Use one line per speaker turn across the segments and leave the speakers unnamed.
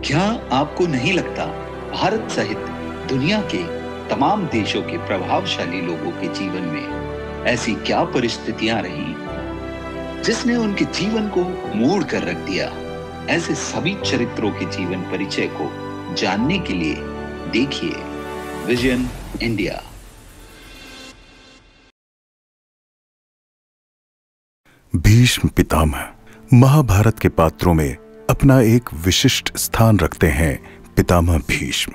क्या आपको नहीं लगता भारत सहित दुनिया के तमाम देशों के प्रभावशाली लोगों के जीवन में ऐसी क्या परिस्थितियां रही जिसने उनके जीवन को मोड़ कर रख दिया? ऐसे सभी चरित्रों के जीवन परिचय को जानने के लिए देखिए विजन इंडिया।
भीष्म पितामह महाभारत के पात्रों में अपना एक विशिष्ट स्थान रखते हैं। पितामह भीष्म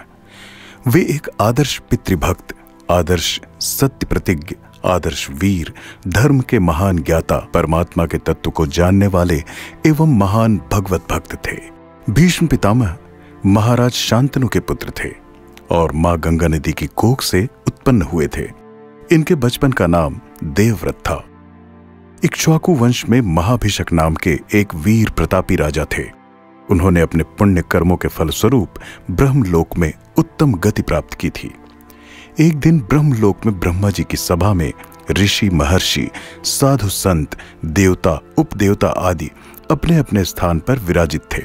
वे एक आदर्श पितृभक्त, आदर्श सत्य प्रतिज्ञ, आदर्श वीर, धर्म के महान ज्ञाता, परमात्मा के तत्व को जानने वाले एवं महान भगवत भक्त थे। भीष्म पितामह महाराज शांतनु के पुत्र थे और मां गंगा नदी की कोख से उत्पन्न हुए थे। इनके बचपन का नाम देवव्रत था। इक्ष्वाकु वंश में महाभिषक नाम के एक वीर प्रतापी राजा थे। उन्होंने अपने पुण्य कर्मों के फलस्वरूप ब्रह्मलोक में उत्तम गति प्राप्त की थी। एक दिन ब्रह्मलोक में ब्रह्मा जी की सभा में ऋषि, महर्षि, साधु, संत, देवता, उपदेवता आदि अपने अपने स्थान पर विराजित थे।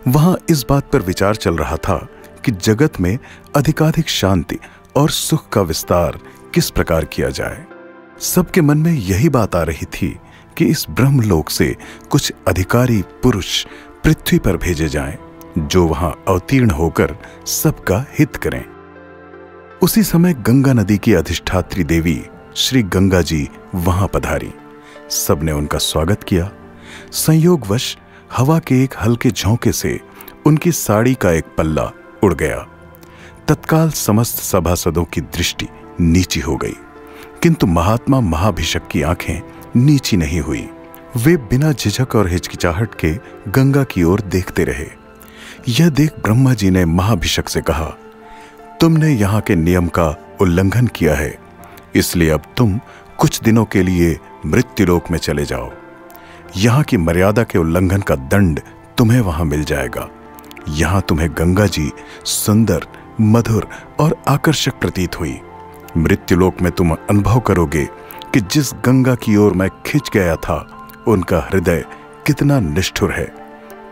वहां इस बात पर विचार चल रहा था कि जगत में अधिकाधिक शांति और सुख का विस्तार किस प्रकार किया जाए। सबके मन में यही बात आ रही थी कि इस ब्रह्मलोक से कुछ अधिकारी पुरुष पृथ्वी पर भेजे जाएं, जो वहां अवतीर्ण होकर सबका हित करें। उसी समय गंगा नदी की अधिष्ठात्री देवी श्री गंगा जी वहां पधारी। सबने उनका स्वागत किया। संयोगवश हवा के एक हल्के झोंके से उनकी साड़ी का एक पल्ला उड़ गया। तत्काल समस्त सभासदों की दृष्टि नीची हो गई, किंतु महात्मा महाभिषक की आंखें नीची नहीं हुई। वे बिना झिझक और हिचकिचाहट के गंगा की ओर देखते रहे। यह देख ब्रह्मा जी ने महाभिषक से कहा, तुमने यहाँ के नियम का उल्लंघन किया है, इसलिए अब तुम कुछ दिनों के लिए मृत्युलोक में चले जाओ। यहाँ की मर्यादा के उल्लंघन का दंड तुम्हें वहां मिल जाएगा। यहाँ तुम्हें गंगा जी सुंदर, मधुर और आकर्षक प्रतीत हुई। मृत्युलोक में तुम अनुभव करोगे कि जिस गंगा की ओर मैं खिंच गया था, उनका हृदय कितना निष्ठुर है।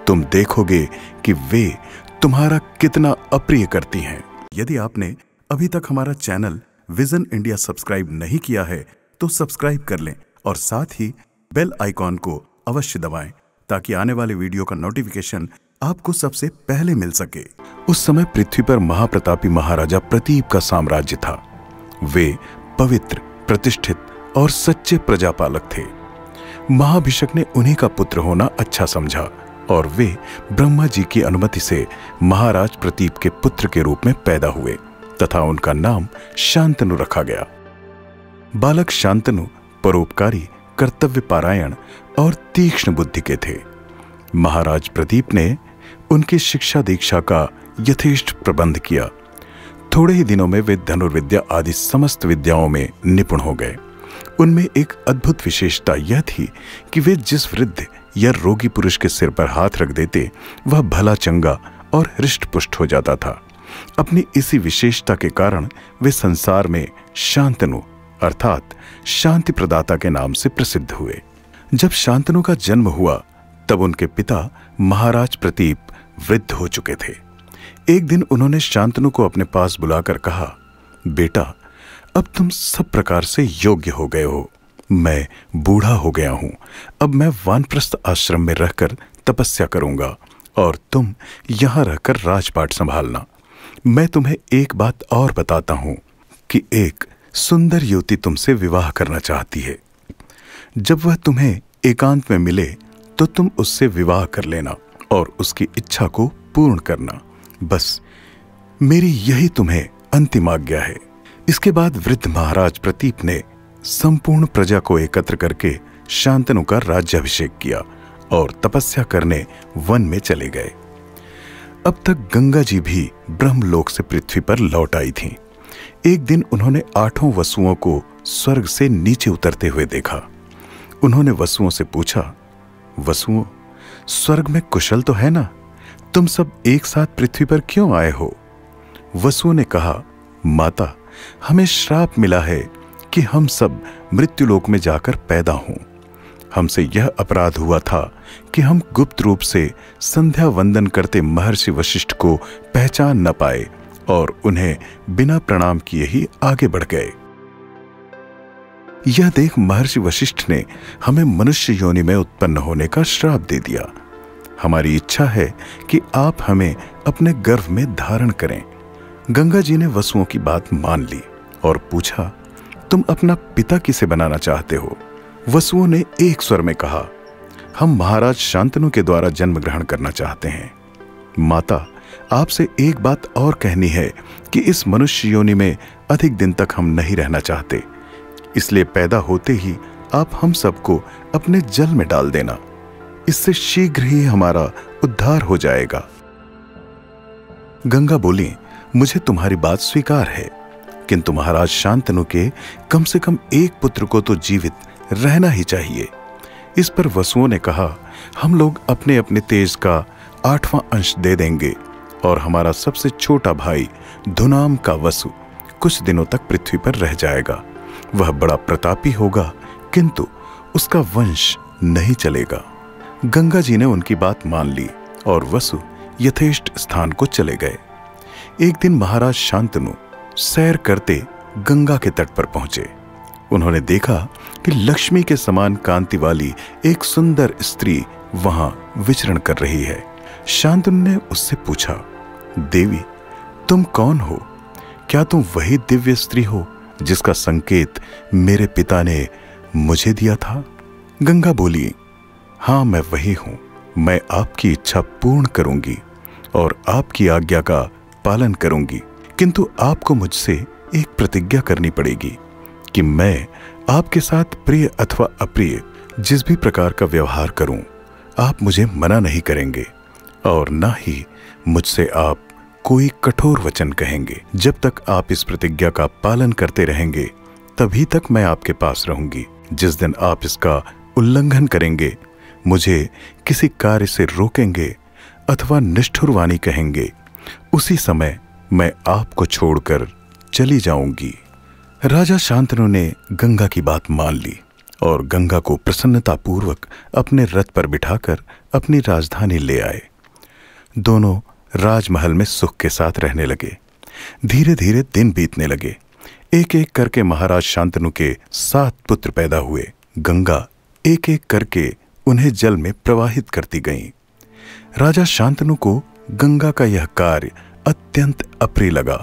तुम देखोगे कि वे तुम्हारा कितना अप्रिय करती हैं। यदि आपने अभी तक हमारा चैनल विजन इंडिया सब्सक्राइब नहीं किया है तो सब्सक्राइब कर लें और साथ ही बेल आइकॉन को अवश्य दबाएं ताकि आने वाले वीडियो का नोटिफिकेशन आपको सबसे पहले मिल सके। उस समय पृथ्वी पर महाप्रतापी महाराजा प्रतीप का साम्राज्य था। वे पवित्र, प्रतिष्ठित और सच्चे प्रजापालक थे। महाभिषक ने उन्हीं का पुत्र होना अच्छा समझा और वे ब्रह्मा जी की अनुमति से महाराज प्रतीप के पुत्र के रूप में पैदा हुए तथा उनका नाम शांतनु रखा गया। बालक शांतनु परोपकारी, कर्तव्यपरायण और तीक्ष्ण बुद्धि के थे। महाराज प्रतीप ने उनकी शिक्षा दीक्षा का यथेष्ट प्रबंध किया। थोड़े ही दिनों में वे धनुर्विद्या आदि समस्त विद्याओं में निपुण हो गए। उनमें एक अद्भुत विशेषता यह थी कि वे जिस वृद्ध या रोगी पुरुष के सिर पर हाथ रख देते, वह भला चंगा और हृष्ट-पुष्ट हो जाता था। अपनी इसी विशेषता के कारण वे संसार में शांतनु अर्थात शांति प्रदाता के नाम से प्रसिद्ध हुए। जब शांतनु का जन्म हुआ तब उनके पिता महाराज प्रतीप वृद्ध हो चुके थे। एक दिन उन्होंने शांतनु को अपने पास बुलाकर कहा, बेटा, अब तुम सब प्रकार से योग्य हो गए हो। मैं बूढ़ा हो गया हूं। अब मैं वानप्रस्थ आश्रम में रहकर तपस्या करूंगा और तुम यहां रहकर राजपाट संभालना। मैं तुम्हें एक बात और बताता हूं कि एक सुंदर युवती तुमसे विवाह करना चाहती है। जब वह तुम्हें एकांत में मिले तो तुम उससे विवाह कर लेना और उसकी इच्छा को पूर्ण करना। बस मेरी यही तुम्हें अंतिम आज्ञा है। इसके बाद वृद्ध महाराज प्रतीप ने संपूर्ण प्रजा को एकत्र करके शांतनु का राज्याभिषेक किया और तपस्या करने वन में चले गए। अब तक गंगा जी भी ब्रह्मलोक से पृथ्वी पर लौट आई थीं। एक दिन उन्होंने 8 वसुओं को स्वर्ग से नीचे उतरते हुए देखा। उन्होंने वसुओं से पूछा, वसुओं, स्वर्ग में कुशल तो है ना? तुम सब एक साथ पृथ्वी पर क्यों आए हो? वसुओं ने कहा, माता, हमें श्राप मिला है कि हम सब मृत्युलोक में जाकर पैदा हों। हमसे यह अपराध हुआ था कि हम गुप्त रूप से संध्या वंदन करते महर्षि वशिष्ठ को पहचान न पाए और उन्हें बिना प्रणाम किए ही आगे बढ़ गए। यह देख महर्षि वशिष्ठ ने हमें मनुष्य योनि में उत्पन्न होने का श्राप दे दिया। हमारी इच्छा है कि आप हमें अपने गर्भ में धारण करें। गंगा जी ने वसुओं की बात मान ली और पूछा, तुम अपना पिता किसे बनाना चाहते हो? वसुओं ने एक स्वर में कहा, हम महाराज शांतनु के द्वारा जन्म ग्रहण करना चाहते हैं। माता, आपसे एक बात और कहनी है कि इस मनुष्य योनि में अधिक दिन तक हम नहीं रहना चाहते, इसलिए पैदा होते ही आप हम सबको अपने जल में डाल देना। इससे शीघ्र ही हमारा उद्धार हो जाएगा। गंगा बोली, मुझे तुम्हारी बात स्वीकार है, किंतु महाराज शांतनु के कम से कम एक पुत्र को तो जीवित रहना ही चाहिए। इस पर वसुओं ने कहा, हम लोग अपने अपने तेज का 8वां अंश दे देंगे और हमारा सबसे छोटा भाई धुनाम का वसु कुछ दिनों तक पृथ्वी पर रह जाएगा। वह बड़ा प्रतापी होगा, किंतु उसका वंश नहीं चलेगा। गंगा जी ने उनकी बात मान ली और वसु यथेष्ट स्थान को चले गए। एक दिन महाराज शांतनु सैर करते गंगा के तट पर पहुंचे। उन्होंने देखा कि लक्ष्मी के समान कांति वाली एक सुंदर स्त्री वहां विचरण कर रही है। शांतनु ने उससे पूछा, देवी, तुम कौन हो? क्या तुम वही दिव्य स्त्री हो जिसका संकेत मेरे पिता ने मुझे दिया था? गंगा बोली, हाँ, मैं वही हूं। मैं आपकी इच्छा पूर्ण करूंगी और आपकी आज्ञा का पालन करूंगी, किंतु आपको मुझसे एक प्रतिज्ञा करनी पड़ेगी कि मैं आपके साथ प्रिय अथवा अप्रिय जिस भी प्रकार का व्यवहार करूं, आप मुझे मना नहीं करेंगे और न ही मुझसे आप कोई कठोर वचन कहेंगे। जब तक आप इस प्रतिज्ञा का पालन करते रहेंगे, तभी तक मैं आपके पास रहूंगी। जिस दिन आप इसका उल्लंघन करेंगे, मुझे किसी कार्य से रोकेंगे अथवा निष्ठुर वाणी कहेंगे, उसी समय मैं आपको छोड़कर चली जाऊंगी। राजा शांतनु ने गंगा की बात मान ली और गंगा को प्रसन्नतापूर्वक अपने रथ पर बिठाकर अपनी राजधानी ले आए। दोनों राजमहल में सुख के साथ रहने लगे। धीरे धीरे दिन बीतने लगे। एक एक करके महाराज शांतनु के 7 पुत्र पैदा हुए। गंगा एक एक करके उन्हें जल में प्रवाहित करती गईं। राजा शांतनु को गंगा का यह कार्य अत्यंत अप्रिय लगा,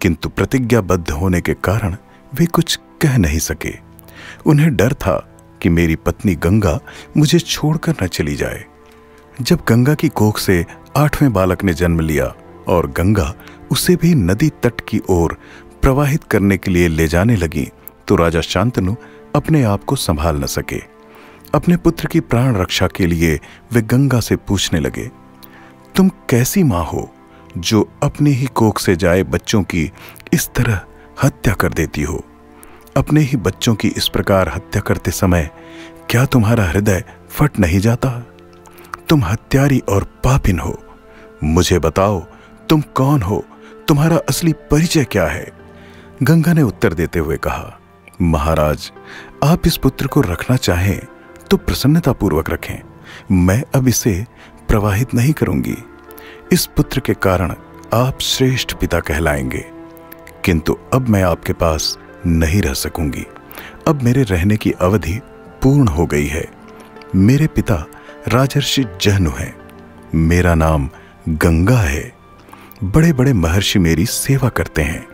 किंतु प्रतिज्ञाबद्ध होने के कारण वे कुछ कह नहीं सके। उन्हें डर था कि मेरी पत्नी गंगा मुझे छोड़कर न चली जाए। जब गंगा की कोख से 8वें बालक ने जन्म लिया और गंगा उसे भी नदी तट की ओर प्रवाहित करने के लिए ले जाने लगी, तो राजा शांतनु अपने आप को संभाल न सके। अपने पुत्र की प्राण रक्षा के लिए वे गंगा से पूछने लगे, तुम कैसी मां हो जो अपने ही कोख से जाए बच्चों की इस तरह हत्या कर देती हो? अपने ही बच्चों की इस प्रकार हत्या करते समय क्या तुम्हारा हृदय फट नहीं जाता? तुम हत्यारी और पापिन हो। मुझे बताओ, तुम कौन हो? तुम्हारा असली परिचय क्या है? गंगा ने उत्तर देते हुए कहा, महाराज, आप इस पुत्र को रखना चाहें तो प्रसन्नतापूर्वक रखें। मैं अब इसे प्रवाहित नहीं करूंगी। इस पुत्र के कारण आप श्रेष्ठ पिता कहलाएंगे, किंतु अब मैं आपके पास नहीं रह सकूंगी। अब मेरे रहने की अवधि पूर्ण हो गई है। मेरे पिता राजर्षि जहनु हैं। मेरा नाम गंगा है। बड़े बड़े महर्षि मेरी सेवा करते हैं।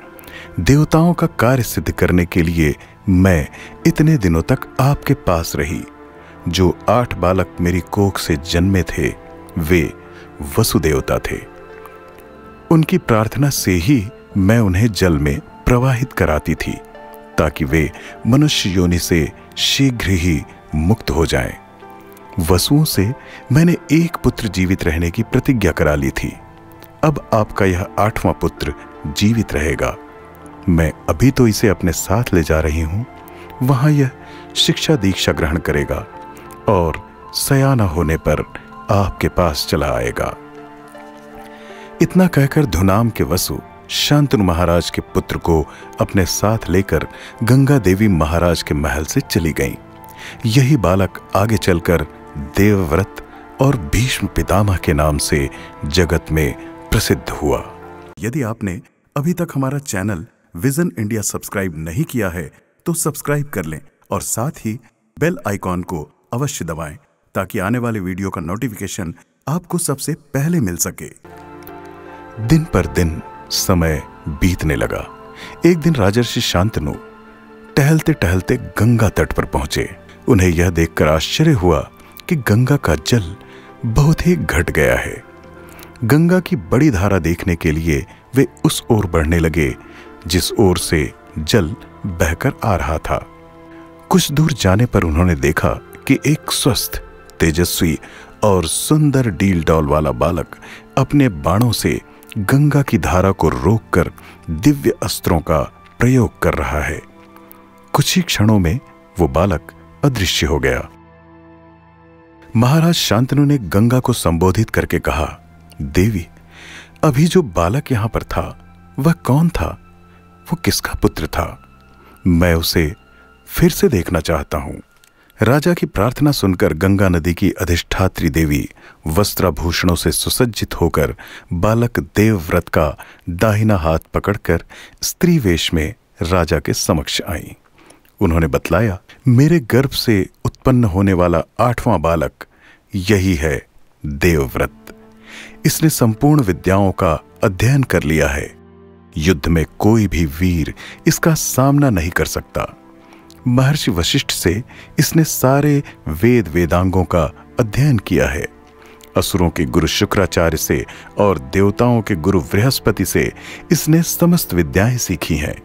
देवताओं का कार्य सिद्ध करने के लिए मैं इतने दिनों तक आपके पास रही। जो 8 बालक मेरी कोख से जन्मे थे, वे वसुदेवता थे। उनकी प्रार्थना से ही मैं उन्हें जल में प्रवाहित कराती थी, ताकि वे मनुष्य योनि से शीघ्र ही मुक्त हो जाएं। वसुओं से मैंने एक पुत्र जीवित रहने की प्रतिज्ञा करा ली थी। अब आपका यह 8वां पुत्र जीवित रहेगा। मैं अभी तो इसे अपने साथ ले जा रही हूं। वहां यह शिक्षा दीक्षा ग्रहण करेगा और सयाना होने पर आपके पास चला आएगा। इतना कहकर धुनाम के वसु शांतनु महाराज के पुत्र को अपने साथ लेकर गंगा देवी महाराज के महल से चली गईं। यही बालक आगे चलकर देवव्रत और भीष्म पितामह के नाम से जगत में प्रसिद्ध हुआ। यदि आपने अभी तक हमारा चैनल विजन इंडिया सब्सक्राइब नहीं किया है तो सब्सक्राइब कर लें और साथ ही बेल आइकॉन को अवश्य दबाएं ताकि आने वाले वीडियो का नोटिफिकेशन आपको सबसे पहले मिल सके। दिन पर दिन समय बीतने लगा। एक दिन राजर्षि शांतनु टहलते टहलते गंगा तट पर पहुंचे। उन्हें यह देखकर आश्चर्य हुआ कि गंगा का जल बहुत ही घट गया है। गंगा की बड़ी धारा देखने के लिए वे उस ओर बढ़ने लगे जिस ओर से जल बहकर आ रहा था। कुछ दूर जाने पर उन्होंने देखा कि एक स्वस्थ, तेजस्वी और सुंदर डील डॉल वाला बालक अपने बाणों से गंगा की धारा को रोककर दिव्य अस्त्रों का प्रयोग कर रहा है। कुछ ही क्षणों में वो बालक अदृश्य हो गया। महाराज शांतनु ने गंगा को संबोधित करके कहा, देवी, अभी जो बालक यहां पर था वह कौन था? वो किसका पुत्र था? मैं उसे फिर से देखना चाहता हूं। राजा की प्रार्थना सुनकर गंगा नदी की अधिष्ठात्री देवी वस्त्राभूषणों से सुसज्जित होकर बालक देवव्रत का दाहिना हाथ पकड़कर स्त्री वेश में राजा के समक्ष आई। उन्होंने बतलाया, मेरे गर्भ से उत्पन्न होने वाला 8वां बालक यही है देवव्रत। इसने संपूर्ण विद्याओं का अध्ययन कर लिया है। युद्ध में कोई भी वीर इसका सामना नहीं कर सकता। महर्षि वशिष्ठ से इसने सारे वेद वेदांगों का अध्ययन किया है। असुरों के गुरु शुक्राचार्य से और देवताओं के गुरु बृहस्पति से इसने समस्त विद्याएं सीखी हैं।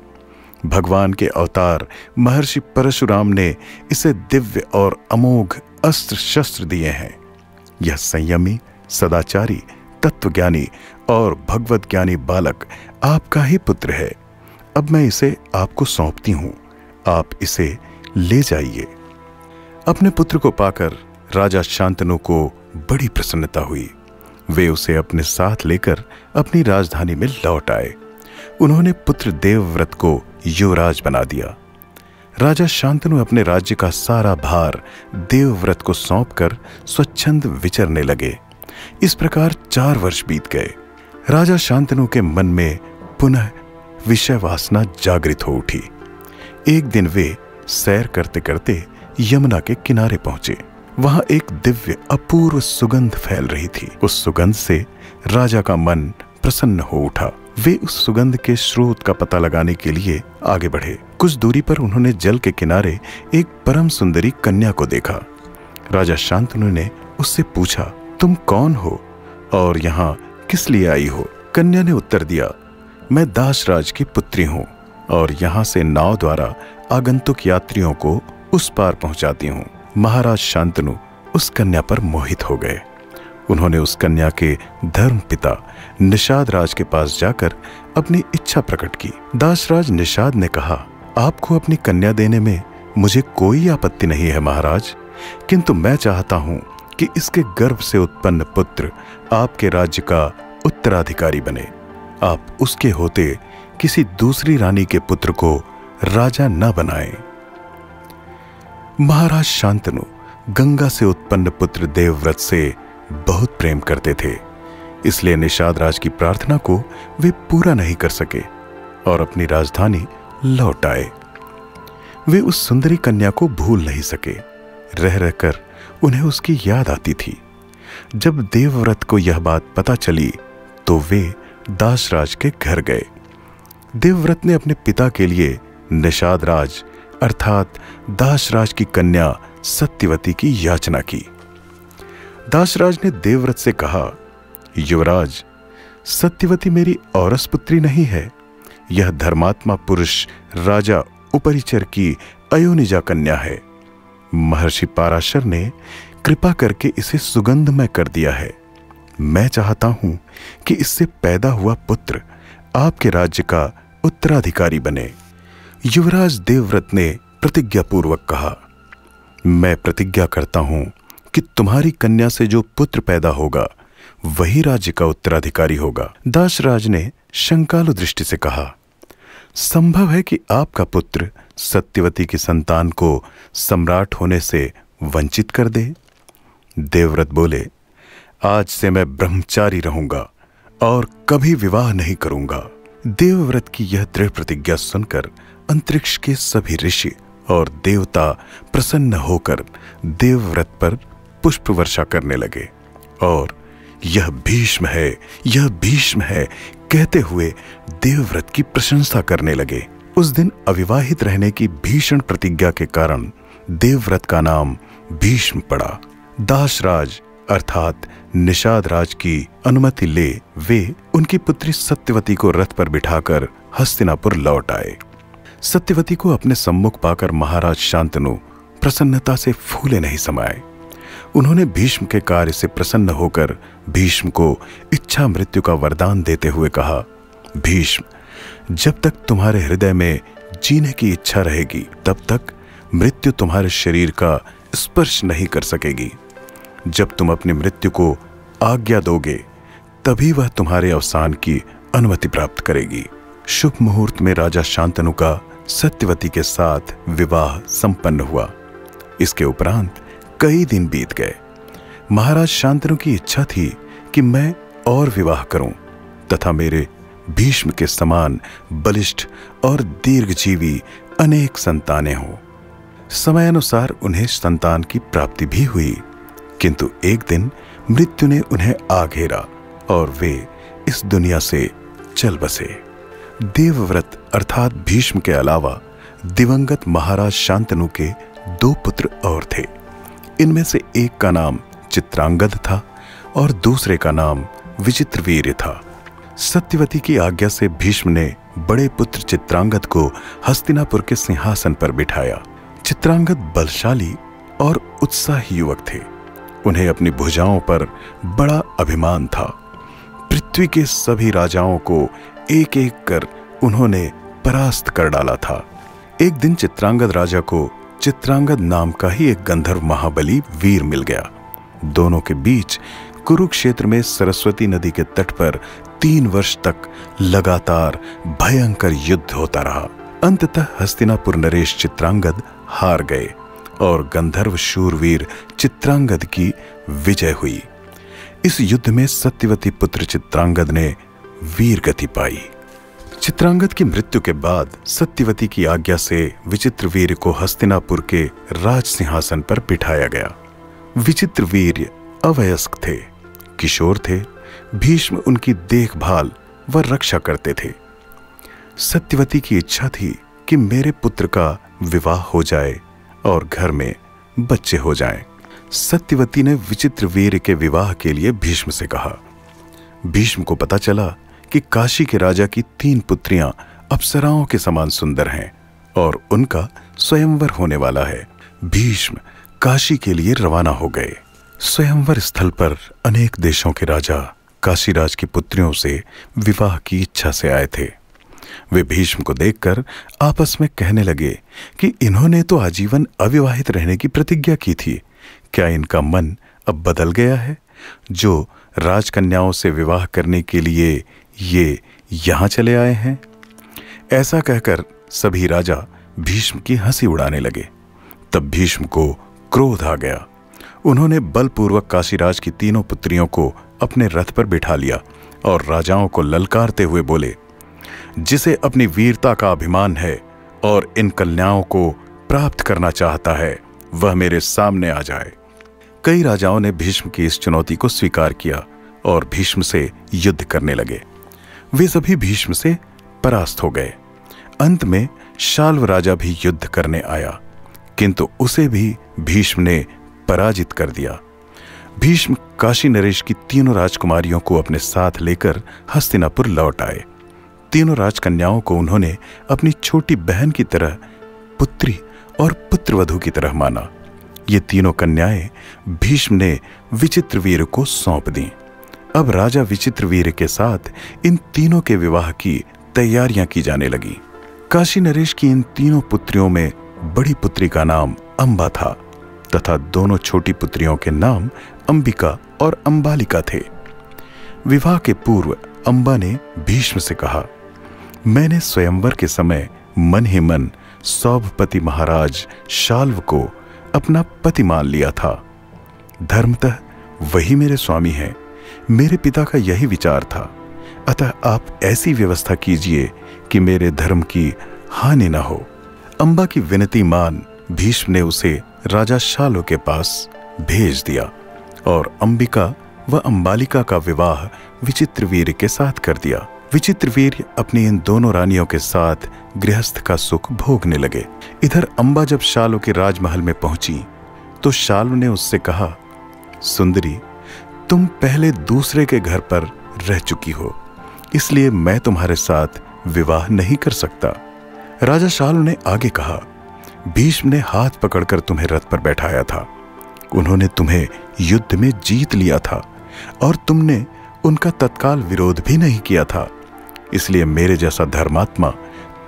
भगवान के अवतार महर्षि परशुराम ने इसे दिव्य और अमोघ अस्त्र शस्त्र दिए हैं। यह संयमी, सदाचारी, तत्वज्ञानी और भगवत ज्ञानी बालक आपका ही पुत्र है। अब मैं इसे आपको सौंपती हूं, आप इसे ले जाइए। अपने पुत्र को पाकर राजा शांतनु को बड़ी प्रसन्नता हुई। वे उसे अपने साथ लेकर अपनी राजधानी में लौट आए। उन्होंने पुत्र देवव्रत को युवराज बना दिया। राजा शांतनु अपने राज्य का सारा भार देवव्रत को सौंपकर स्वच्छंद विचरने लगे। इस प्रकार 4 वर्ष बीत गए। राजा शांतनु के मन में पुनः विषय वासना जागृत हो उठी। एक दिन वे सैर करते करते यमुना के किनारे पहुंचे। वहां एक दिव्य अपूर्व सुगंध फैल रही थी। उस सुगंध से राजा का मन प्रसन्न हो उठा। वे उस सुगंध के स्रोत का पता लगाने के लिए आगे बढ़े। कुछ दूरी पर उन्होंने जल के किनारे एक परम सुंदरी कन्या को देखा। राजा शांतनु ने उससे पूछा, तुम कौन हो और यहाँ किस लिए आई हो? कन्या ने उत्तर दिया, मैं दासराज की पुत्री हूँ और यहाँ से नाव द्वारा आगंतुक यात्रियों को उस पार पहुंचाती हूँ। महाराज शांतनु उस कन्या पर मोहित हो गए। उन्होंने उस कन्या के धर्म पिता निषाद राज के पास जाकर अपनी इच्छा प्रकट की। दासराज निषाद ने कहा, आपको अपनी कन्या देने में मुझे कोई आपत्ति नहीं है महाराज, किंतु मैं चाहता हूँ कि इसके गर्भ से उत्पन्न पुत्र आपके राज्य का उत्तराधिकारी बने। आप उसके होते किसी दूसरी रानी के पुत्र को राजा न बनाएं। महाराज शांतनु गंगा से उत्पन्न पुत्र देवव्रत से बहुत प्रेम करते थे, इसलिए निषाद राज की प्रार्थना को वे पूरा नहीं कर सके और अपनी राजधानी लौट आए। वे उस सुंदरी कन्या को भूल नहीं सके। रह रहकर उन्हें उसकी याद आती थी। जब देवव्रत को यह बात पता चली तो वे दासराज के घर गए। देवव्रत ने अपने पिता के लिए निषाद राज अर्थात दासराज की कन्या सत्यवती की याचना की। दासराज ने देवव्रत से कहा, युवराज, सत्यवती मेरी औरस पुत्री नहीं है। यह धर्मात्मा पुरुष राजा उपरिचर की अयोनिजा कन्या है। महर्षि पाराशर ने कृपा करके इसे सुगंधमय कर दिया है। मैं चाहता हूं कि इससे पैदा हुआ पुत्र आपके राज्य का उत्तराधिकारी बने। युवराज देवव्रत ने प्रतिज्ञापूर्वक कहा, मैं प्रतिज्ञा करता हूं कि तुम्हारी कन्या से जो पुत्र पैदा होगा वही राज्य का उत्तराधिकारी होगा। दासराज ने शंकालु दृष्टि से कहा, संभव है कि आपका पुत्र सत्यवती की संतान को सम्राट होने से वंचित कर दे? देवव्रत बोले, आज से मैं ब्रह्मचारी रहूंगा और कभी विवाह नहीं करूंगा। देवव्रत की यह दृढ़ प्रतिज्ञा सुनकर अंतरिक्ष के सभी ऋषि और देवता प्रसन्न होकर देवव्रत पर पुष्प वर्षा करने लगे और यह भीष्म है, यह भीष्म है कहते हुए देवव्रत की प्रशंसा करने लगे। उस दिन अविवाहित रहने की भीषण प्रतिज्ञा के कारण देवव्रत का नाम भीष्म पड़ा। दासराज अर्थात निषाद राज की अनुमति ले वे उनकी पुत्री सत्यवती को रथ पर बिठाकर हस्तिनापुर लौट आए। सत्यवती को अपने सम्मुख पाकर महाराज शांतनु प्रसन्नता से फूले नहीं समाये। उन्होंने भीष्म के कार्य से प्रसन्न होकर भीष्म को इच्छा मृत्यु का वरदान देते हुए कहा, भीष्म, जब तक तुम्हारे हृदय में जीने की इच्छा रहेगी तब तक मृत्यु तुम्हारे शरीर का स्पर्श नहीं कर सकेगी। जब तुम अपनी मृत्यु को आज्ञा दोगे तभी वह तुम्हारे अवसान की अनुमति प्राप्त करेगी। शुभ मुहूर्त में राजा शांतनु का सत्यवती के साथ विवाह संपन्न हुआ। इसके उपरांत कई दिन बीत गए। महाराज शांतनु की इच्छा थी कि मैं और विवाह करूं तथा मेरे भीष्म के समान बलिष्ठ और दीर्घजीवी अनेक संतानें हों। समयानुसार उन्हें संतान की प्राप्ति भी हुई, किंतु एक दिन मृत्यु ने उन्हें आ घेरा और वे इस दुनिया से चल बसे। देवव्रत अर्थात भीष्म के अलावा दिवंगत महाराज शांतनु के 2 पुत्र और थे। इनमें से एक का नाम चित्रांगद था और दूसरे का नाम विचित्रवीर्य था। सत्यवती की आज्ञा से भीष्म ने बड़े पुत्र चित्रांगद को हस्तिनापुर के सिंहासन पर बिठाया। चित्रांगद बलशाली और उत्साही युवक थे। उन्हें अपनी भुजाओं पर बड़ा अभिमान था। पृथ्वी के सभी राजाओं को एक एक कर उन्होंने परास्त कर डाला था। एक दिन चित्रांगद राजा को चित्रांगद नाम का ही एक गंधर्व महाबली वीर मिल गया। दोनों के बीच कुरुक्षेत्र में सरस्वती नदी के तट पर 3 वर्ष तक लगातार भयंकर युद्ध होता रहा। अंततः हस्तिनापुर नरेश चित्रांगद हार गए और गंधर्व शूरवीर चित्रांगद की विजय हुई। इस युद्ध में सत्यवती पुत्र चित्रांगद ने वीर गति पाई। चित्रांगद की मृत्यु के बाद सत्यवती की आज्ञा से विचित्रवीर्य को हस्तिनापुर के राज सिंहासन पर बिठाया गया। विचित्रवीर्य अवयस्क थे, किशोर थे। भीष्म उनकी देखभाल व रक्षा करते थे। सत्यवती की इच्छा थी कि मेरे पुत्र का विवाह हो जाए और घर में बच्चे हो जाएं। सत्यवती ने विचित्रवीर्य के विवाह के लिए भीष्म से कहा। भीष्म को पता चला कि काशी के राजा की 3 पुत्रियां अप्सराओं के समान सुंदर हैं और उनका स्वयंवर होने वाला है। भीष्म काशी के लिए रवाना हो गए। स्वयंवर स्थल पर अनेक देशों के राजा काशीराज की पुत्रियों से विवाह की इच्छा से आए थे। वे भीष्म को देखकर आपस में कहने लगे कि इन्होंने तो आजीवन अविवाहित रहने की प्रतिज्ञा की थी। क्या इनका मन अब बदल गया है जो राजकन्याओं से विवाह करने के लिए ये यहां चले आए हैं? ऐसा कहकर सभी राजा भीष्म की हंसी उड़ाने लगे। तब भीष्म को क्रोध आ गया। उन्होंने बलपूर्वक काशीराज की 3 पुत्रियों को अपने रथ पर बिठा लिया और राजाओं को ललकारते हुए बोले, जिसे अपनी वीरता का अभिमान है और इन कन्याओं को प्राप्त करना चाहता है वह मेरे सामने आ जाए। कई राजाओं ने भीष्म की इस चुनौती को स्वीकार किया और भीष्म से युद्ध करने लगे। वे सभी भीष्म से परास्त हो गए। अंत में शाल्व राजा भी युद्ध करने आया, किंतु उसे भी भीष्म ने पराजित कर दिया। भीष्म काशी नरेश की 3 राजकुमारियों को अपने साथ लेकर हस्तिनापुर लौट आए। 3 राजकन्याओं को उन्होंने अपनी छोटी बहन की तरह, पुत्री और पुत्रवधू की तरह माना। ये 3 कन्याएं भीष्म ने विचित्रवीर्य को सौंप दी। अब राजा विचित्रवीर्य के साथ इन 3 के विवाह की तैयारियां की जाने लगी। काशी नरेश की इन 3 पुत्रियों में बड़ी पुत्री का नाम अंबा था तथा दोनों छोटी पुत्रियों के नाम अंबिका और अंबालिका थे। विवाह के पूर्व अंबा ने भीष्म से कहा, मैंने स्वयंवर के समय मन ही मन सौभपति महाराज शाल्व को अपना पति मान लिया था। धर्मतः वही मेरे स्वामी हैं। मेरे पिता का यही विचार था, अतः आप ऐसी व्यवस्था कीजिए कि मेरे धर्म की हानि न हो। अंबा की विनती मान भीष्म ने उसे राजा शाल्व के पास भेज दिया और अंबिका व अंबालिका का विवाह विचित्रवीर्य के साथ कर दिया। विचित्रवीर्य अपनी इन दोनों रानियों के साथ गृहस्थ का सुख भोगने लगे। इधर अंबा जब शाल्व के राजमहल में पहुंची तो शाल्व ने उससे कहा, सुंदरी, तुम पहले दूसरे के घर पर रह चुकी हो, इसलिए मैं तुम्हारे साथ विवाह नहीं कर सकता। राजा शाल्व ने आगे कहा, भीष्म ने हाथ पकड़कर तुम्हें रथ पर बैठाया था। उन्होंने तुम्हें युद्ध में जीत लिया था और तुमने उनका तत्काल विरोध भी नहीं किया था, इसलिए मेरे जैसा धर्मात्मा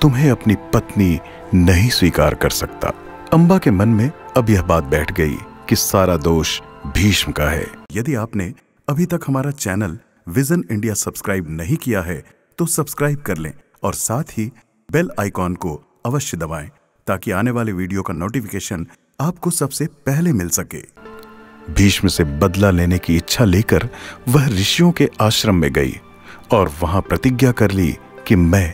तुम्हें अपनी पत्नी नहीं स्वीकार कर सकता। अंबा के मन में अब यह बात बैठ गई कि सारा दोष भीष्म का है। यदि आपने अभी तक हमारा चैनल विजन इंडिया सब्सक्राइब नहीं किया है तो सब्सक्राइब कर लें और साथ ही बेल आइकॉन को अवश्य दबाएं ताकि आने वाले वीडियो का नोटिफिकेशन आपको सबसे पहले मिल सके। भीष्म से बदला लेने की इच्छा लेकर वह ऋषियों के आश्रम में गई और वहां प्रतिज्ञा कर ली कि मैं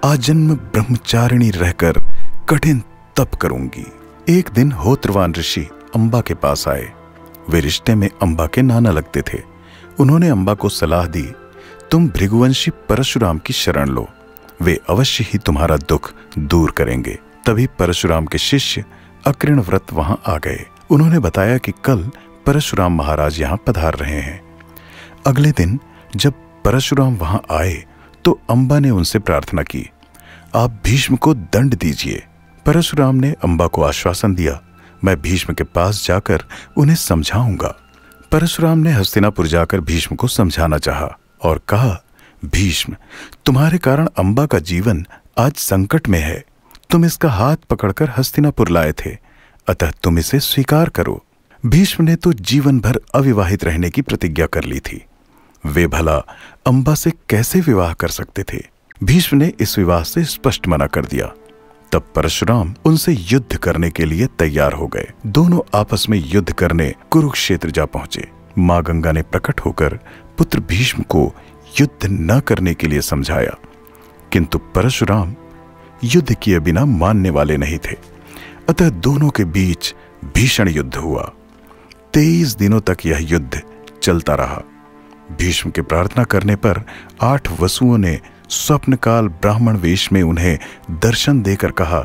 आजन्म ब्रह्मचारिणी रहकर कठिन तप करूंगी। एक दिन होत्रवान ऋषि अंबा के पास आए। वे रिश्ते में अंबा के नाना लगते थे। उन्होंने अंबा को सलाह दी, तुम भृगुवंशी परशुराम की शरण लो, वे अवश्य ही तुम्हारा दुख दूर करेंगे। तभी परशुराम के शिष्य अकृण व्रत वहां आ गए। उन्होंने बताया कि कल परशुराम महाराज यहाँ पधार रहे हैं। अगले दिन जब परशुराम वहां आए तो अंबा ने उनसे प्रार्थना की, आप भीष्म को दंड दीजिए। परशुराम ने अंबा को आश्वासन दिया, मैं भीष्म के पास जाकर उन्हें समझाऊंगा। परशुराम ने हस्तिनापुर जाकर भीष्म को समझाना चाहा और कहा, भीष्म, तुम्हारे कारण अंबा का जीवन आज संकट में है। तुम इसका हाथ पकड़कर हस्तिनापुर लाए थे, अतः तुम इसे स्वीकार करो। भीष्म ने तो जीवन भर अविवाहित रहने की प्रतिज्ञा कर ली थी। वे भला अंबा से कैसे विवाह कर सकते थे? भीष्म ने इस विवाह से स्पष्ट मना कर दिया। तब परशुराम उनसे युद्ध करने के लिए तैयार हो गए। दोनों आपस में युद्ध करने कुरुक्षेत्र जा पहुंचे। मां गंगा ने प्रकट होकर पुत्र भीष्म को युद्ध न करने के लिए समझाया, किंतु परशुराम युद्ध किए बिना मानने वाले नहीं थे। अतः दोनों के बीच भीषण युद्ध हुआ। 23 दिनों तक यह युद्ध चलता रहा। भीष्म के प्रार्थना करने पर 8 वसुओं ने स्वप्न काल ब्राह्मण वेश में उन्हें दर्शन देकर कहा,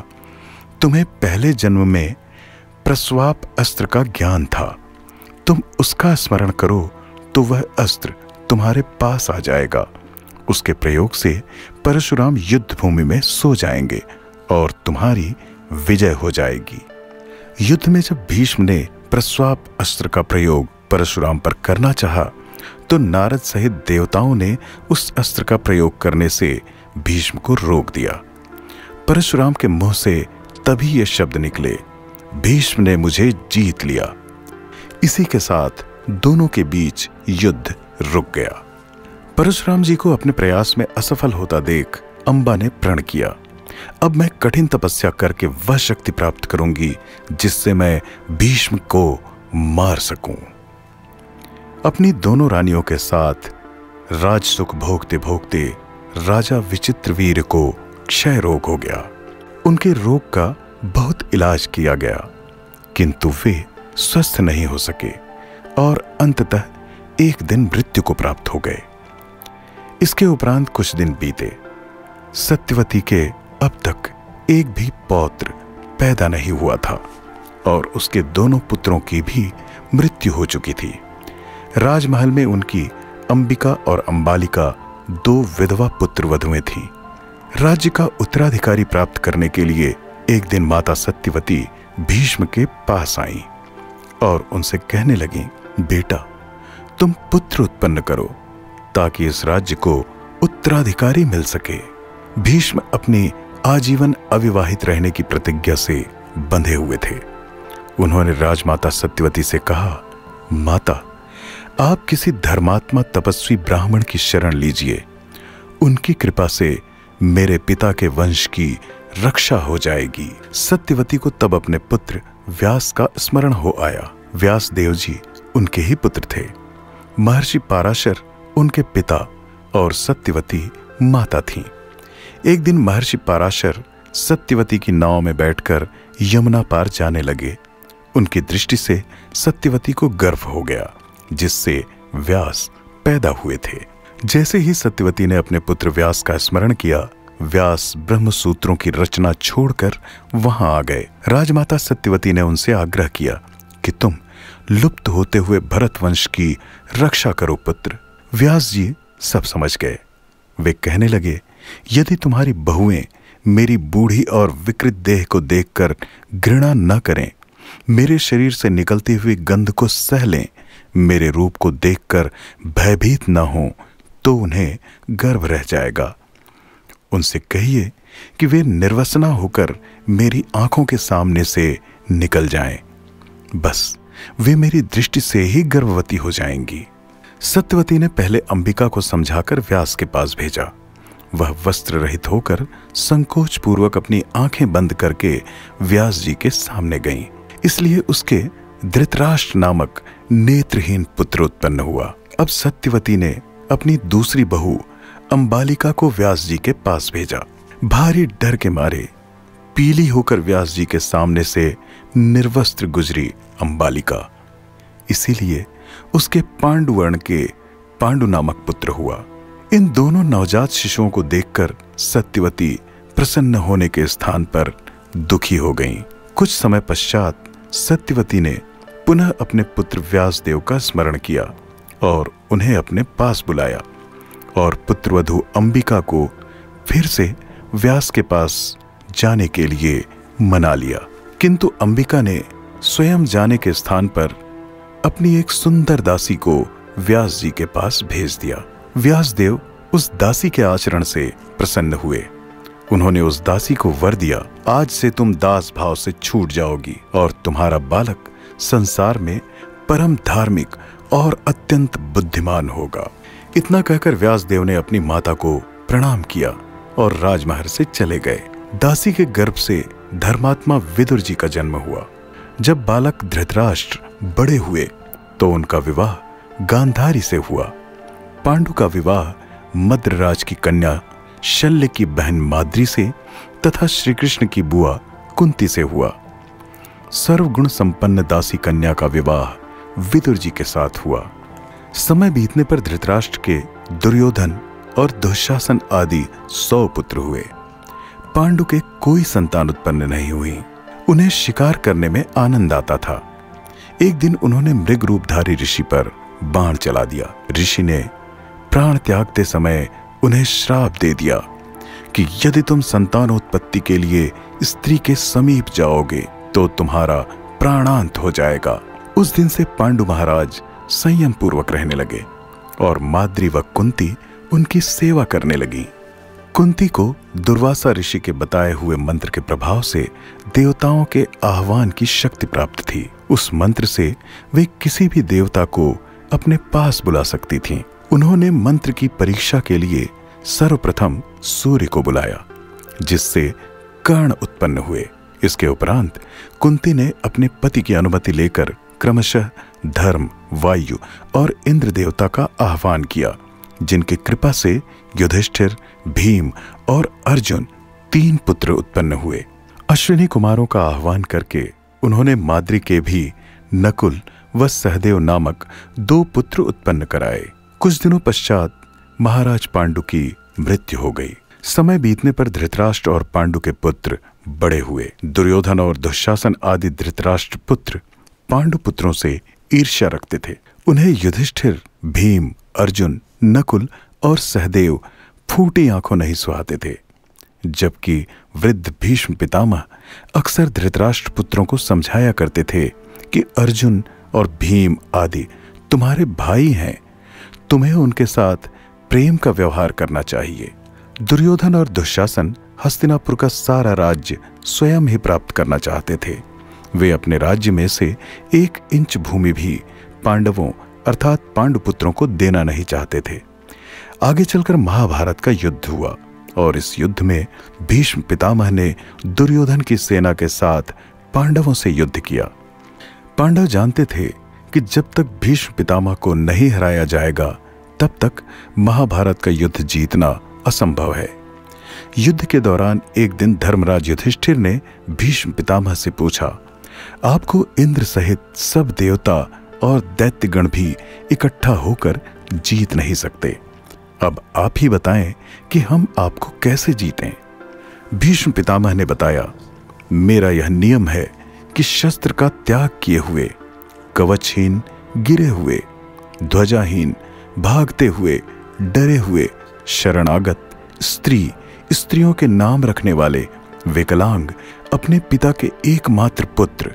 तुम्हें पहले जन्म में प्रस्वाप अस्त्र का ज्ञान था, तुम उसका स्मरण करो तो वह अस्त्र तुम्हारे पास आ जाएगा। उसके प्रयोग से परशुराम युद्ध भूमि में सो जाएंगे और तुम्हारी विजय हो जाएगी। युद्ध में जब भीष्म ने प्रस्वाप अस्त्र का प्रयोग परशुराम पर करना चाहा तो नारद सहित देवताओं ने उस अस्त्र का प्रयोग करने से भीष्म को रोक दिया। परशुराम के मुंह से तभी ये शब्द निकले, भीष्म ने मुझे जीत लिया। इसी के साथ दोनों के बीच युद्ध रुक गया। परशुराम जी को अपने प्रयास में असफल होता देख अंबा ने प्रण किया, अब मैं कठिन तपस्या करके वह शक्ति प्राप्त करूंगी जिससे मैं भीष्म को मार सकूं। अपनी दोनों रानियों के साथ राज सुख भोगते भोगते राजा विचित्रवीर्य को क्षय रोग हो गया। उनके रोग का बहुत इलाज किया गया, किंतु वे स्वस्थ नहीं हो सके और अंततः एक दिन मृत्यु को प्राप्त हो गए। इसके उपरांत कुछ दिन बीते। सत्यवती के अब तक एक भी पौत्र पैदा नहीं हुआ था और उसके दोनों पुत्रों की भी मृत्यु हो चुकी थी। राजमहल में उनकी अंबिका और अंबालिका 2 विधवा पुत्र वधुएं थीं। राज्य का उत्तराधिकारी प्राप्त करने के लिए एक दिन माता सत्यवती भीष्म के पास आईं और उनसे कहने लगी, बेटा, तुम पुत्र उत्पन्न करो ताकि इस राज्य को उत्तराधिकारी मिल सके। भीष्म अपनी आजीवन अविवाहित रहने की प्रतिज्ञा से बंधे हुए थे। उन्होंने राजमाता सत्यवती से कहा, माता, आप किसी धर्मात्मा तपस्वी ब्राह्मण की शरण लीजिए। उनकी कृपा से मेरे पिता के वंश की रक्षा हो जाएगी। सत्यवती को तब अपने पुत्र व्यास का स्मरण हो आया। व्यास देव जी उनके ही पुत्र थे। महर्षि पाराशर उनके पिता और सत्यवती माता थीं। एक दिन महर्षि पाराशर सत्यवती की नाव में बैठकर यमुना पार जाने लगे। उनकी दृष्टि से सत्यवती को गर्व हो गया, जिससे व्यास पैदा हुए थे। जैसे ही सत्यवती ने अपने पुत्र व्यास का स्मरण किया, व्यास ब्रह्म सूत्रों की रचना छोड़कर वहां आ गए। राजमाता सत्यवती ने उनसे आग्रह किया कि तुम लुप्त होते हुए भरत वंश की रक्षा करो पुत्र। व्यास जी सब समझ गए। वे कहने लगे, यदि तुम्हारी बहुएं मेरी बूढ़ी और विकृत देह को देखकर घृणा न करें, मेरे शरीर से निकलती हुई गंध को सह लें, मेरे रूप को देखकर भयभीत न हो, तो उन्हें गर्व रह जाएगा। उनसे कहिए कि वे निर्वसना होकर मेरी आंखों के सामने से निकल जाएं। बस वे मेरी दृष्टि से ही गर्भवती हो जाएंगी। सत्यवती ने पहले अंबिका को समझाकर व्यास के पास भेजा। वह वस्त्र रहित होकर संकोच पूर्वक अपनी आंखें बंद करके व्यास जी के सामने गईं। इसलिए उसके धृतराष्ट्र नामक नेत्रहीन पुत्र उत्पन्न हुआ। अब सत्यवती ने अपनी दूसरी बहू अंबालिका को व्यास जी के पास भेजा। भारी डर के मारे पीली होकर व्यास जी के सामने से निर्वस्त्र गुजरी अंबालिका। इसीलिए उसके पांडुवर्ण के पांडु नामक पुत्र हुआ। इन दोनों नवजात शिशुओं को देखकर सत्यवती प्रसन्न होने के स्थान पर दुखी हो गईं। कुछ समय पश्चात सत्यवती ने पुनः अपने पुत्र व्यासदेव का स्मरण किया और उन्हें अपने पास बुलाया और पुत्रवधू अंबिका को फिर से व्यास के पास जाने के लिए मना लिया। किंतु अंबिका ने स्वयं जाने के स्थान पर अपनी एक सुंदर दासी को व्यास जी के पास भेज दिया। व्यासदेव उस दासी के आचरण से प्रसन्न हुए। उन्होंने उस दासी को वर दिया, आज से तुम दास भाव से छूट जाओगी और तुम्हारा बालक संसार में परम धार्मिक और अत्यंत बुद्धिमान होगा। इतना कहकर व्यासदेव ने अपनी माता को प्रणाम किया और राजमहल से चले गए। दासी के गर्भ से धर्मात्मा विदुर जी का जन्म हुआ। जब बालक धृतराष्ट्र बड़े हुए तो उनका विवाह गांधारी से हुआ। पांडु का विवाह मद्रराज की कन्या शल्य की बहन माद्री से तथा श्री कृष्ण की बुआ कुंती से हुआ। सर्वगुण संपन्न दासी कन्या का विवाह विदुर जी के साथ हुआ। समय बीतने पर धृतराष्ट्र के दुर्योधन और दुशासन आदि 100 पुत्र हुए। पांडु के कोई संतान उत्पन्न नहीं हुई। उन्हें शिकार करने में आनंद आता था। एक दिन उन्होंने मृग रूपधारी ऋषि पर बाण चला दिया। ऋषि ने प्राण त्यागते समय उन्हें श्राप दे दिया कि यदि तुम संतानोत्पत्ति के लिए स्त्री के समीप जाओगे तो तुम्हारा प्राणांत हो जाएगा। उस दिन से पांडु महाराज संयम पूर्वक रहने लगे और माद्री व कुंती उनकी सेवा करने लगी। कुंती को दुर्वासा ऋषि के बताए हुए मंत्र के प्रभाव से देवताओं के आह्वान की शक्ति प्राप्त थी। उस मंत्र से वे किसी भी देवता को अपने पास बुला सकती थीं। उन्होंने मंत्र की परीक्षा के लिए सर्वप्रथम सूर्य को बुलाया, जिससे कर्ण उत्पन्न हुए। इसके उपरांत कुंती ने अपने पति की अनुमति लेकर क्रमशः धर्म, वायु और इंद्र देवता का आह्वान किया, जिनकी कृपा से युधिष्ठिर, भीम और अर्जुन 3 पुत्र उत्पन्न हुए। अश्विनी कुमारों का आह्वान करके उन्होंने माद्री के भी नकुल व सहदेव नामक 2 पुत्र उत्पन्न कराए। कुछ दिनों पश्चात महाराज पांडु की मृत्यु हो गई। समय बीतने पर धृतराष्ट्र और पांडु के पुत्र बड़े हुए। दुर्योधन और दुशासन आदि धृतराष्ट्र पुत्र पांडु पुत्रों से ईर्ष्या रखते थे। उन्हें युधिष्ठिर, भीम, अर्जुन, नकुल और सहदेव फूटी आंखों नहीं सुहाते थे। जबकि वृद्ध भीष्म पितामह अक्सर धृतराष्ट्र पुत्रों को समझाया करते थे कि अर्जुन और भीम आदि तुम्हारे भाई हैं, तुम्हें उनके साथ प्रेम का व्यवहार करना चाहिए। दुर्योधन और दुशासन हस्तिनापुर का सारा राज्य स्वयं ही प्राप्त करना चाहते थे। वे अपने राज्य में से 1 इंच भूमि भी पांडवों अर्थात पांडुपुत्रों को देना नहीं चाहते थे। आगे चलकर महाभारत का युद्ध हुआ और इस युद्ध में भीष्म पितामह ने दुर्योधन की सेना के साथ पांडवों से युद्ध किया। पांडव जानते थे कि जब तक भीष्म पितामह को नहीं हराया जाएगा तब तक महाभारत का युद्ध जीतना असंभव है। युद्ध के दौरान एक दिन धर्मराज युधिष्ठिर ने भीष्म पितामह से पूछा, आपको इंद्र सहित सब देवता और दैत्यगण भी इकट्ठा होकर जीत नहीं सकते। अब आप ही बताएं कि हम आपको कैसे जीतें। भीष्म पितामह ने बताया, मेरा यह नियम है कि शस्त्र का त्याग किए हुए, कवचहीन गिरे हुए, ध्वजाहीन भागते हुए, डरे हुए, शरणागत, स्त्री, स्त्रियों के नाम रखने वाले, विकलांग, अपने पिता के एकमात्र पुत्र,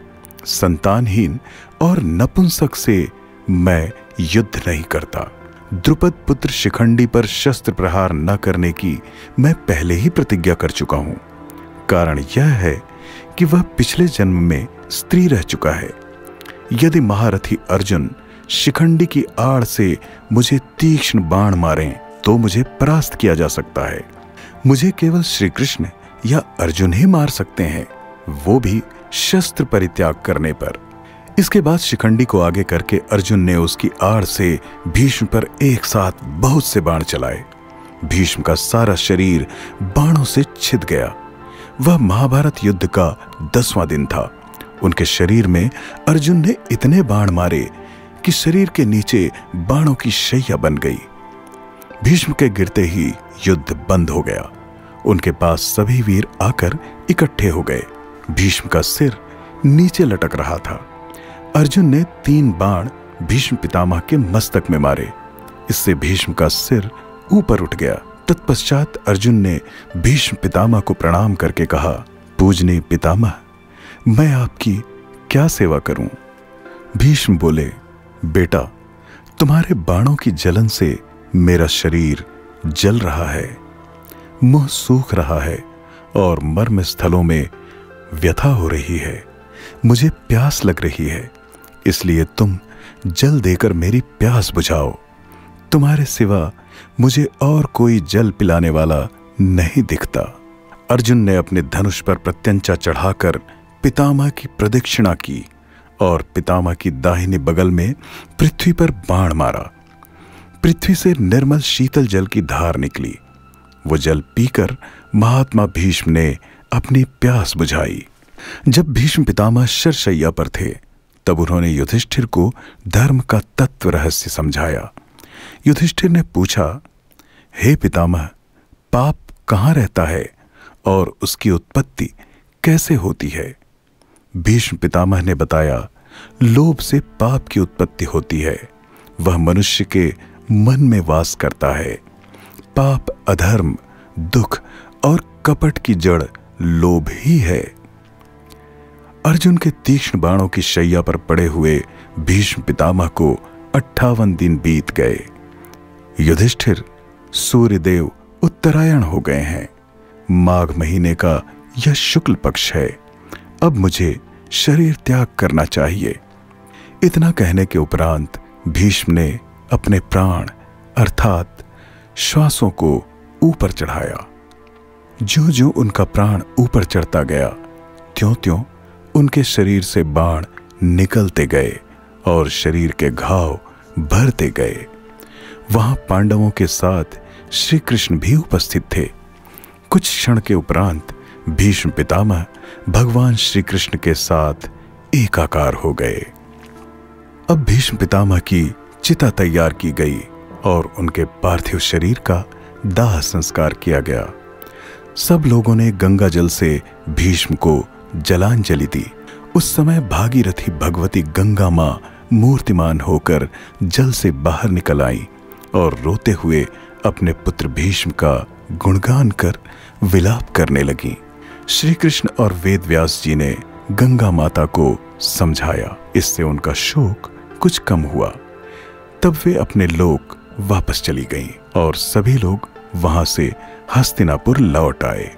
संतानहीन और नपुंसक से मैं युद्ध नहीं करता। द्रुपद पुत्र शिखंडी पर शस्त्र प्रहार न करने की मैं पहले ही प्रतिज्ञा कर चुका हूं। कारण यह है कि वह पिछले जन्म में स्त्री रह चुका है। यदि महारथी अर्जुन शिखंडी की आड़ से मुझे तीक्ष्ण बाण मारें तो मुझे परास्त किया जा सकता है। मुझे केवल श्री कृष्ण या अर्जुन ही मार सकते हैं, वो भी शस्त्र परित्याग करने पर। इसके बाद शिखंडी को आगे करके अर्जुन ने उसकी आड़ से भीष्म पर एक साथ बहुत से बाण चलाए। भीष्म का सारा शरीर बाणों से छिद गया। वह महाभारत युद्ध का 10वां दिन था। उनके शरीर में अर्जुन ने इतने बाण मारे कि शरीर के नीचे बाणों की शैया बन गई। भीष्म के गिरते ही युद्ध बंद हो गया। उनके पास सभी वीर आकर इकट्ठे हो गए। भीष्म का सिर नीचे लटक रहा था। अर्जुन ने 3 बाण भीष्म पितामह के मस्तक में मारे। इससे भीष्म का सिर ऊपर उठ गया। तत्पश्चात अर्जुन ने भीष्म पितामह को प्रणाम करके कहा, पूजनीय पितामह, मैं आपकी क्या सेवा करूं? भीष्म बोले, बेटा, तुम्हारे बाणों की जलन से मेरा शरीर जल रहा है, मुंह सूख रहा है और मर्म स्थलों में व्यथा हो रही है। मुझे प्यास लग रही है, इसलिए तुम जल देकर मेरी प्यास बुझाओ। तुम्हारे सिवा मुझे और कोई जल पिलाने वाला नहीं दिखता। अर्जुन ने अपने धनुष पर प्रत्यंचा चढ़ाकर पितामह की प्रदक्षिणा की और पितामह की दाहिने बगल में पृथ्वी पर बाण मारा। पृथ्वी से निर्मल शीतल जल की धार निकली। वो जल पीकर महात्मा भीष्म ने अपनी प्यास बुझाई। जब भीष्म पितामह शरशैया पर थे तब उन्होंने युधिष्ठिर को धर्म का तत्व रहस्य समझाया। युधिष्ठिर ने पूछा, हे पितामह, पाप कहाँ रहता है और उसकी उत्पत्ति कैसे होती है? भीष्म पितामह ने बताया, लोभ से पाप की उत्पत्ति होती है। वह मनुष्य के मन में वास करता है। पाप, अधर्म, दुख और कपट की जड़ लोभ ही है। अर्जुन के तीक्ष्ण बाणों की शैया पर पड़े हुए भीष्म पितामह को 58 दिन बीत गए। युधिष्ठिर, सूर्यदेव उत्तरायण हो गए हैं। माघ महीने का यह शुक्ल पक्ष है। अब मुझे शरीर त्याग करना चाहिए। इतना कहने के उपरांत भीष्म ने अपने प्राण अर्थात श्वासों को ऊपर चढ़ाया। ज्यों ज्यों उनका प्राण ऊपर चढ़ता गया त्यों त्यों उनके शरीर से बाण निकलते गए और शरीर के घाव भरते गए। वहां पांडवों के साथ श्री कृष्ण भी उपस्थित थे। कुछ क्षण के उपरांत भीष्म पितामह भगवान श्री कृष्ण के साथ एकाकार हो गए। अब भीष्म पितामह की चिता तैयार की गई और उनके पार्थिव शरीर का दाह संस्कार किया गया। सब लोगों ने गंगा जल से भीष्म को जलांजलि दी। उस समय भागीरथी भगवती गंगा मां मूर्तिमान होकर जल से बाहर निकल आई और रोते हुए अपने पुत्र भीष्म का गुणगान कर विलाप करने लगी। श्री कृष्ण और वेद व्यास जी ने गंगा माता को समझाया। इससे उनका शोक कुछ कम हुआ। तब वे अपने लोक वापस चली गईं और सभी लोग वहां से हस्तिनापुर लौट आए।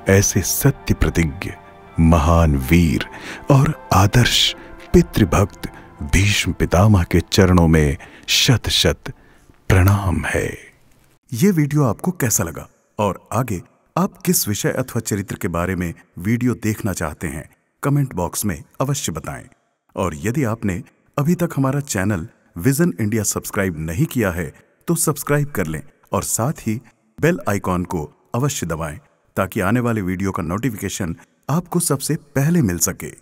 ऐसे सत्य प्रतिज्ञ, महान वीर और आदर्श पितृभक्त भीष्म पितामह के चरणों में शत शत प्रणाम है।
ये वीडियो आपको कैसा लगा
और आगे आप किस विषय अथवा चरित्र के बारे में वीडियो देखना चाहते हैं, कमेंट बॉक्स में अवश्य बताएं। और यदि आपने अभी तक हमारा चैनल विजन इंडिया सब्सक्राइब नहीं किया है तो सब्सक्राइब कर लें और साथ ही बेल आइकॉन को अवश्य दबाएं ताकि आने वाले वीडियो का नोटिफिकेशन आपको सबसे पहले मिल सके।